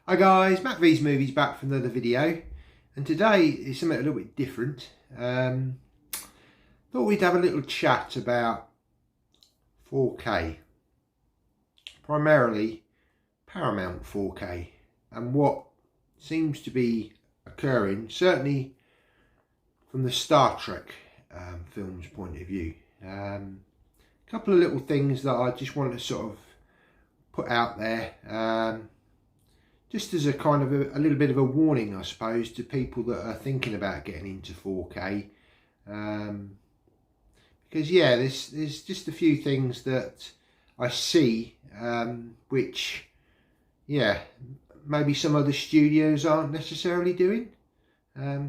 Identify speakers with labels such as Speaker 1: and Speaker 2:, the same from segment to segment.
Speaker 1: Hi guys, Matt V's Movies back for another video, and today is something a little bit different. Thought we'd have a little chat about 4K, primarily Paramount 4K, and what seems to be occurring, certainly from the Star Trek films point of view. A couple of little things that I just want to sort of put out there. Just as a kind of a little bit of a warning, I suppose, to people that are thinking about getting into 4K. Because yeah, there's just a few things that I see, which, yeah, maybe some other studios aren't necessarily doing.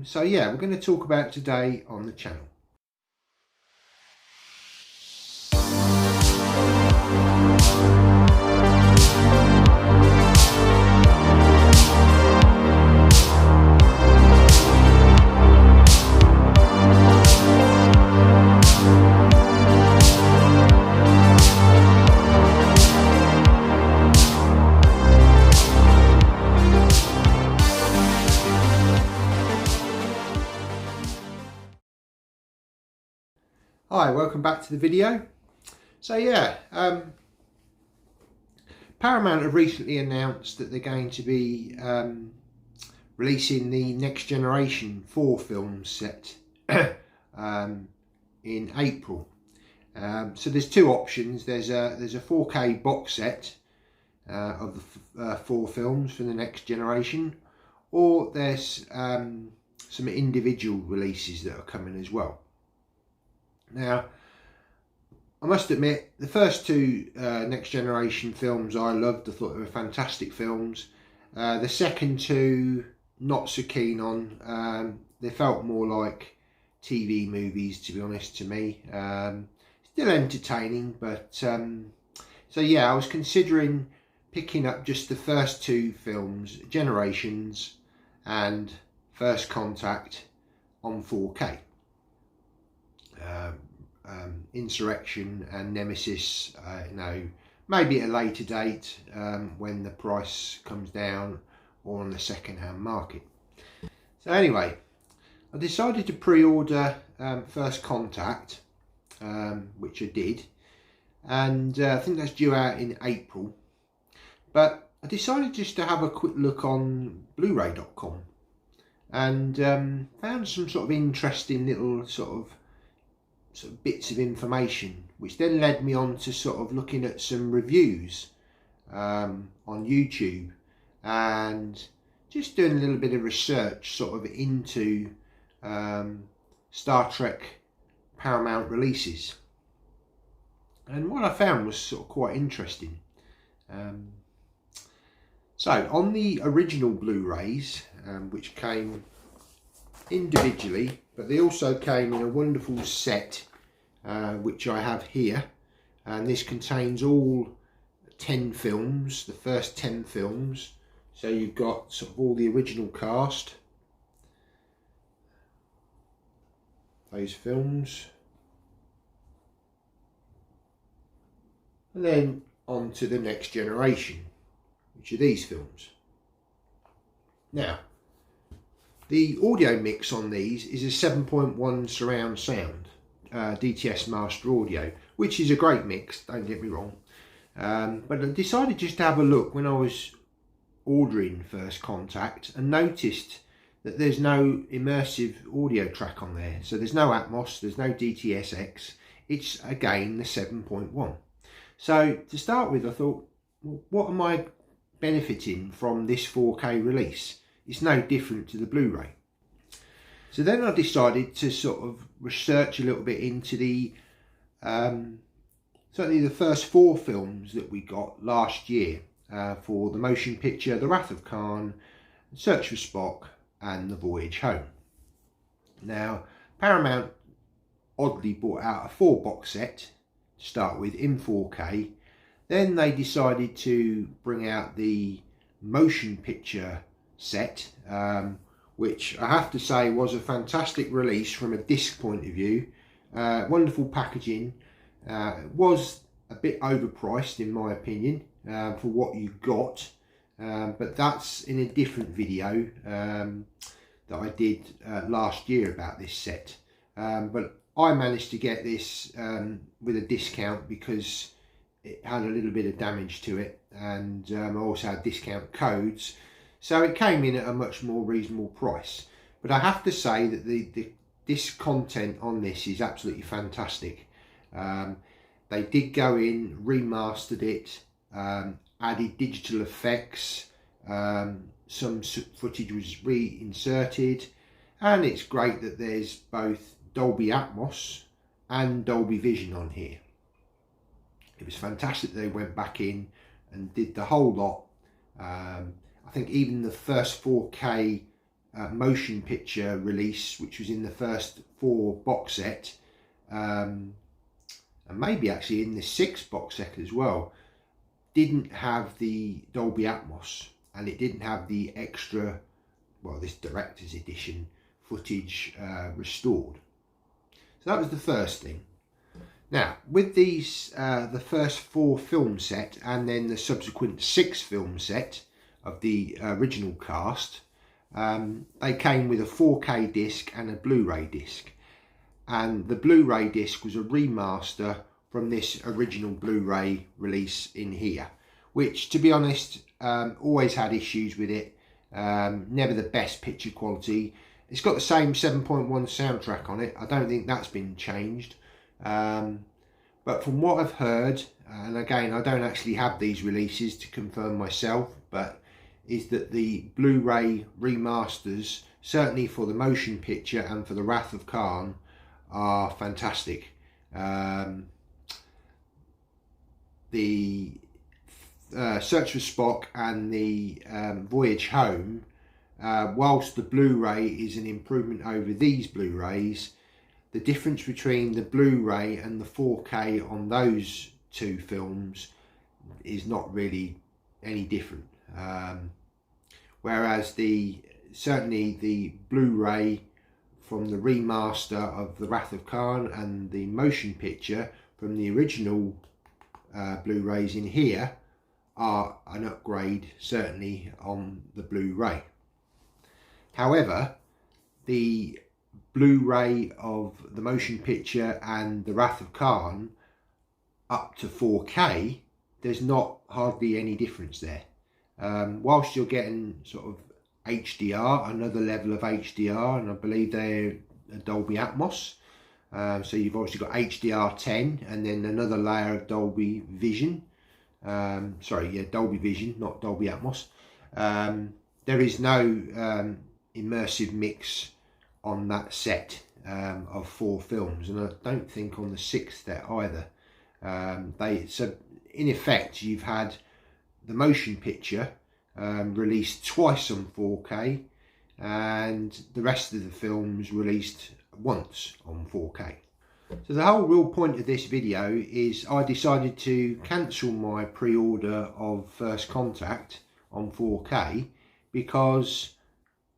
Speaker 1: So yeah, we're going to talk about today on the channel. Hi, welcome back to the video. So yeah, Paramount have recently announced that they're going to be releasing the Next Generation 4 film set in April. So there's two options. There's a 4K box set of the 4 films for the Next Generation, or there's some individual releases that are coming as well. Now, I must admit, the first two Next Generation films I loved. I thought they were fantastic films. The second two, not so keen on. They felt more like TV movies, to be honest, to me. Still entertaining, but so yeah, I was considering picking up just the first two films, Generations and First Contact, on 4K. Insurrection and Nemesis, maybe at a later date when the price comes down, or on the second-hand market. So anyway, I decided to pre-order First Contact, which I did, and I think that's due out in April. But I decided just to have a quick look on Blu-ray.com and found some sort of interesting little sort of bits of information, which then led me on to sort of looking at some reviews on YouTube and just doing a little bit of research sort of into Star Trek Paramount releases. And what I found was sort of quite interesting. So on the original Blu-rays, which came individually, but they also came in a wonderful set, which I have here, and this contains all 10 films, the first 10 films. So you've got sort of all the original cast, those films, and then on to the Next Generation, which are these films. Now, the audio mix on these is a 7.1 surround sound, DTS Master Audio, which is a great mix, don't get me wrong. But I decided just to have a look when I was ordering First Contact, and noticed that there's no immersive audio track on there. So there's no Atmos, there's no DTSX, it's again the 7.1. So to start with, I thought, well, what am I benefiting from this 4K release? It's no different to the Blu-ray. So then I decided to sort of research a little bit into the certainly the first 4 films that we got last year for the motion picture The Wrath of Khan, Search for Spock and The Voyage Home. Now, Paramount oddly brought out a 4 box set to start with in 4K. Then they decided to bring out the motion picture set, which I have to say was a fantastic release from a disc point of view. Wonderful packaging. It was a bit overpriced in my opinion for what you got, but that's in a different video that I did last year about this set. But I managed to get this with a discount because it had a little bit of damage to it, and I also had discount codes, so it came in at a much more reasonable price. But I have to say that this content on this is absolutely fantastic. They did go in, remastered it, added digital effects, some footage was reinserted, and it's great that there's both Dolby Atmos and Dolby Vision on here. It was fantastic they went back in and did the whole lot. I think even the first 4K motion picture release, which was in the first 4 box set, and maybe actually in the 6 box set as well, didn't have the Dolby Atmos, and it didn't have the extra, well, this director's edition footage restored. So that was the first thing. Now, with these, the first 4 film set and then the subsequent 6 film set of the original cast, they came with a 4K disc and a Blu-ray disc. And the Blu-ray disc was a remaster from this original Blu-ray release in here, which, to be honest, always had issues with it. Never the best picture quality. It's got the same 7.1 soundtrack on it. I don't think that's been changed. But from what I've heard, and again, I don't actually have these releases to confirm myself, but is that the Blu-ray remasters, certainly for the motion picture and for the Wrath of Khan, are fantastic. The Search for Spock and the Voyage Home, whilst the Blu-ray is an improvement over these Blu-rays, the difference between the Blu-ray and the 4K on those 2 films is not really any different. Whereas certainly the Blu-ray from the remaster of the Wrath of Khan and the motion picture from the original Blu-rays in here are an upgrade, certainly on the Blu-ray. However, the Blu-ray of the motion picture and the Wrath of Khan up to 4K, there's not hardly any difference there. Whilst you're getting sort of HDR, another level of HDR, and I believe they're a Dolby Atmos. So you've obviously got HDR10 and then another layer of Dolby Vision. Dolby Vision, not Dolby Atmos. There is no immersive mix on that set of 4 films, and I don't think on the 6th set either. So in effect, you've had the motion picture released twice on 4K, and the rest of the films released once on 4K. So the whole real point of this video is I decided to cancel my pre-order of First Contact on 4K because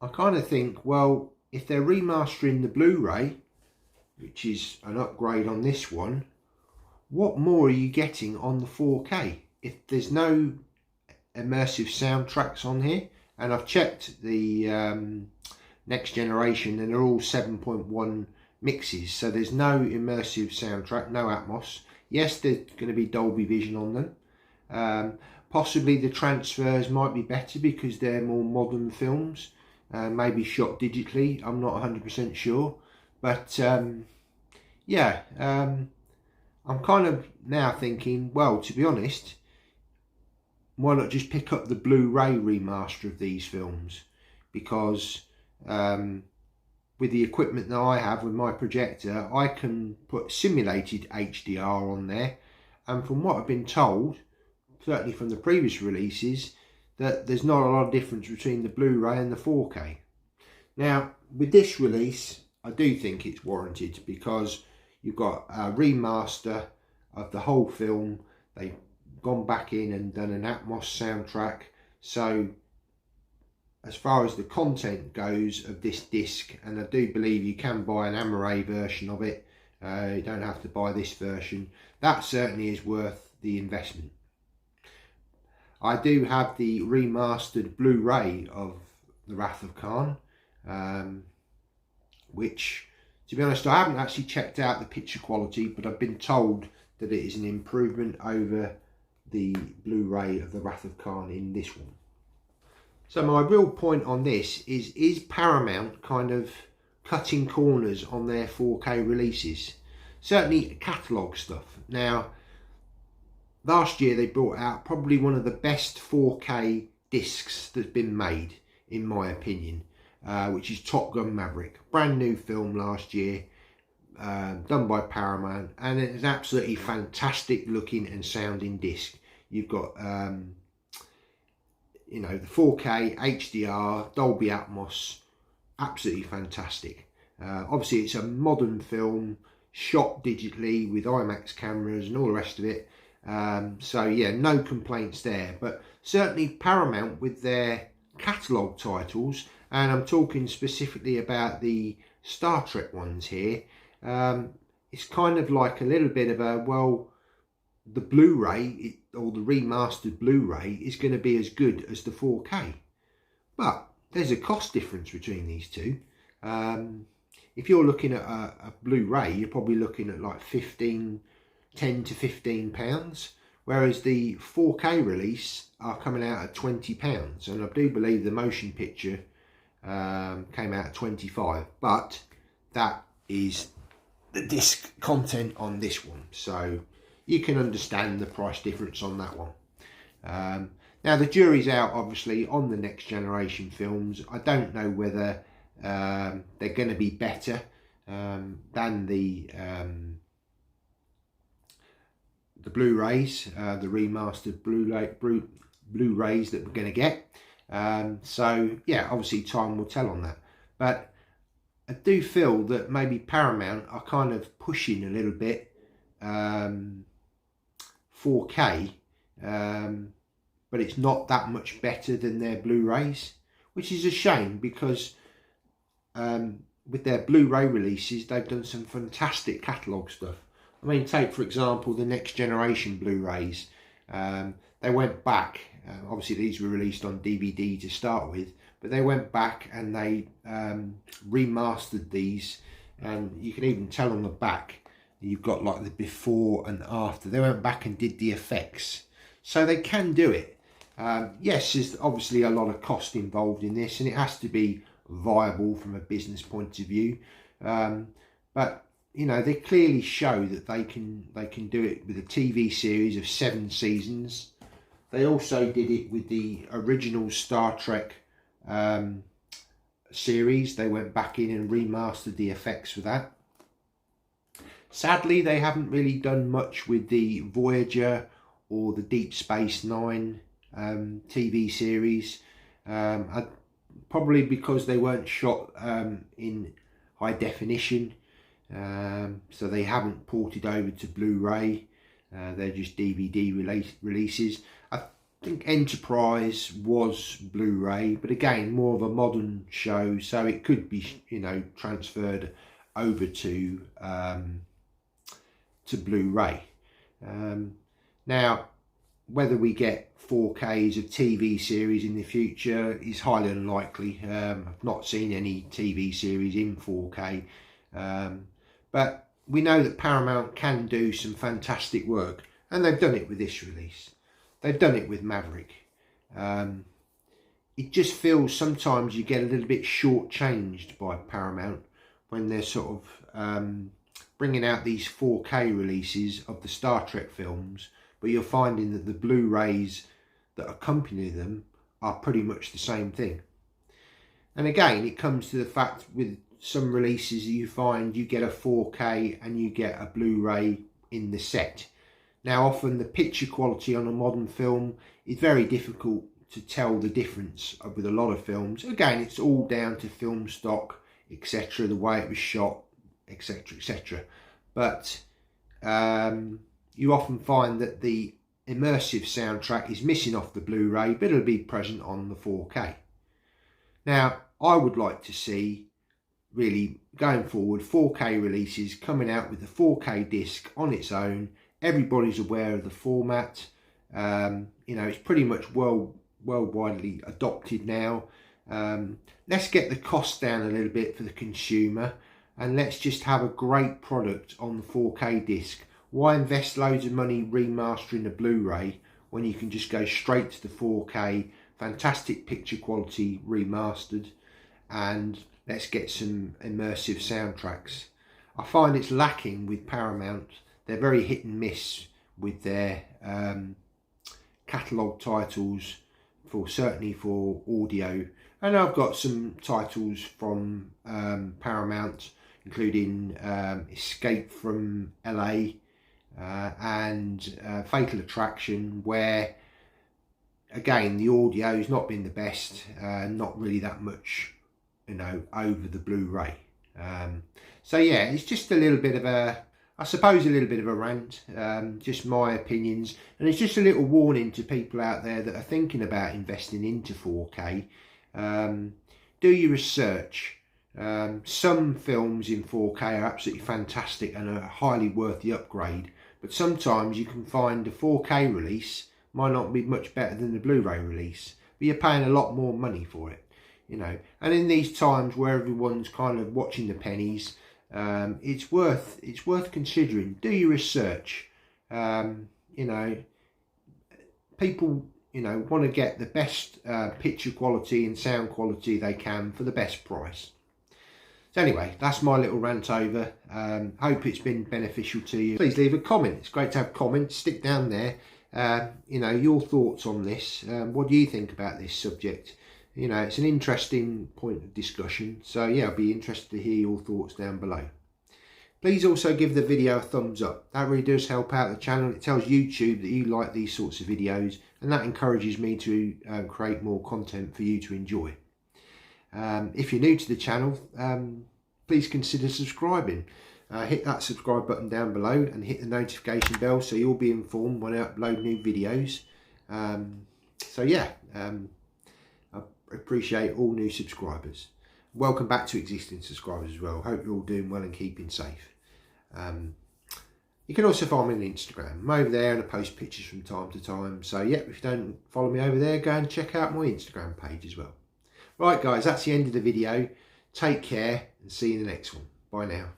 Speaker 1: I kind of think, well, if they're remastering the Blu-ray, which is an upgrade on this one, what more are you getting on the 4K? If there's no immersive soundtracks on here, and I've checked the next generation and they're all 7.1 mixes, so there's no immersive soundtrack, no Atmos. Yes, there's going to be Dolby Vision on them. Possibly the transfers might be better because they're more modern films, maybe shot digitally. I'm not 100% sure, but yeah, I'm kind of now thinking, well, to be honest, why not just pick up the Blu-ray remaster of these films? Because with the equipment that I have with my projector, I can put simulated HDR on there, and from what I've been told, certainly from the previous releases, that there's not a lot of difference between the Blu-ray and the 4K. Now, with this release, I do think it's warranted because you've got a remaster of the whole film. They've gone back in and done an Atmos soundtrack. So as far as the content goes of this disc, and I do believe you can buy an Amaray version of it, you don't have to buy this version, that certainly is worth the investment. I do have the remastered Blu-ray of The Wrath of Khan, which, to be honest, I haven't actually checked out the picture quality, but I've been told that it is an improvement over the Blu-ray of The Wrath of Khan in this one. So my real point on this is Paramount kind of cutting corners on their 4K releases? Certainly catalogue stuff. Now, last year they brought out probably one of the best 4K discs that's been made, in my opinion, which is Top Gun Maverick. Brand new film last year, done by Paramount, and it's absolutely fantastic looking and sounding disc. You've got you know, the 4K HDR Dolby Atmos, absolutely fantastic. Obviously it's a modern film shot digitally with IMAX cameras and all the rest of it, so yeah, no complaints there. But certainly Paramount with their catalogue titles, and I'm talking specifically about the Star Trek ones here, it's kind of like a little bit of a, well, the Blu-ray or the remastered Blu-ray is going to be as good as the 4K, but there's a cost difference between these two. If you're looking at a Blu-ray, you're probably looking at like 10 to 15 pounds, whereas the 4K release are coming out at 20 pounds, and I do believe the motion picture came out at 25, but that is the disc content on this one, so you can understand the price difference on that one. Now the jury's out obviously on the next generation films. I don't know whether they're going to be better than the Blu-rays, the remastered Blu-rays that we're going to get. So yeah, obviously time will tell on that, but I do feel that maybe Paramount are kind of pushing a little bit 4K, but it's not that much better than their Blu-rays, which is a shame, because with their Blu-ray releases they've done some fantastic catalogue stuff. I mean, take for example the next generation Blu-rays. They went back, obviously these were released on DVD to start with, but they went back and they remastered these, and you can even tell on the back you've got like the before and after. They went back and did the effects, so they can do it. Yes, there's obviously a lot of cost involved in this, and it has to be viable from a business point of view, but you know, they clearly show that they can do it with a TV series of 7 seasons. They also did it with the original Star Trek series. They went back in and remastered the effects for that. Sadly, they haven't really done much with the Voyager or the Deep Space Nine TV series, probably because they weren't shot in high definition, so they haven't ported over to Blu-ray. They're just DVD releases. I think Enterprise was Blu-ray, but again, more of a modern show, so it could be, you know, transferred over to Blu-ray. Now, whether we get 4Ks of TV series in the future is highly unlikely. I've not seen any TV series in 4K, but we know that Paramount can do some fantastic work, and they've done it with this release. They've done it with Maverick. It just feels sometimes you get a little bit shortchanged by Paramount when they're sort of bringing out these 4K releases of the Star Trek films, but you're finding that the Blu-rays that accompany them are pretty much the same thing. And again, it comes to the fact with some releases you find you get a 4K and you get a Blu-ray in the set. Now, often the picture quality on a modern film is very difficult to tell the difference with a lot of films. Again, it's all down to film stock, etc., the way it was shot, etc., etc. But you often find that the immersive soundtrack is missing off the Blu-ray, but it'll be present on the 4K. Now, I would like to see, really going forward, 4K releases coming out with the 4K disc on its own. Everybody's aware of the format. You know, it's pretty much world widely adopted now. Let's get the cost down a little bit for the consumer, and let's just have a great product on the 4K disc. Why invest loads of money remastering the Blu-ray when you can just go straight to the 4K, fantastic picture quality remastered, and let's get some immersive soundtracks. I find it's lacking with Paramount. They're very hit and miss with their catalogue titles, certainly for audio. And I've got some titles from Paramount, including Escape from LA and Fatal Attraction, where again the audio has not been the best, not really that much, you know, over the Blu-ray. So yeah, it's just a little bit of a, I suppose, a little bit of a rant, just my opinions, and it's just a little warning to people out there that are thinking about investing into 4K. Do your research. Some films in 4K are absolutely fantastic and are highly worth the upgrade, but sometimes you can find the 4K release might not be much better than the Blu-ray release, but you're paying a lot more money for it, you know. And in these times where everyone's kind of watching the pennies, it's worth considering. Do your research. You know, people, you know, want to get the best picture quality and sound quality they can for the best price. So anyway, that's my little rant over. Hope it's been beneficial to you. Please leave a comment. It's great to have comments. Stick down there. You know, your thoughts on this. What do you think about this subject? You know, it's an interesting point of discussion. So yeah, I'll be interested to hear your thoughts down below. Please also give the video a thumbs up. That really does help out the channel. It tells YouTube that you like these sorts of videos, and that encourages me to create more content for you to enjoy. If you're new to the channel, please consider subscribing. Hit that subscribe button down below and hit the notification bell so you'll be informed when I upload new videos. So yeah, I appreciate all new subscribers. Welcome back to existing subscribers as well. Hope you're all doing well and keeping safe. You can also follow me on Instagram. I'm over there and I post pictures from time to time. So yeah, if you don't follow me over there, go and check out my Instagram page as well. Right guys, that's the end of the video. Take care and see you in the next one. Bye now.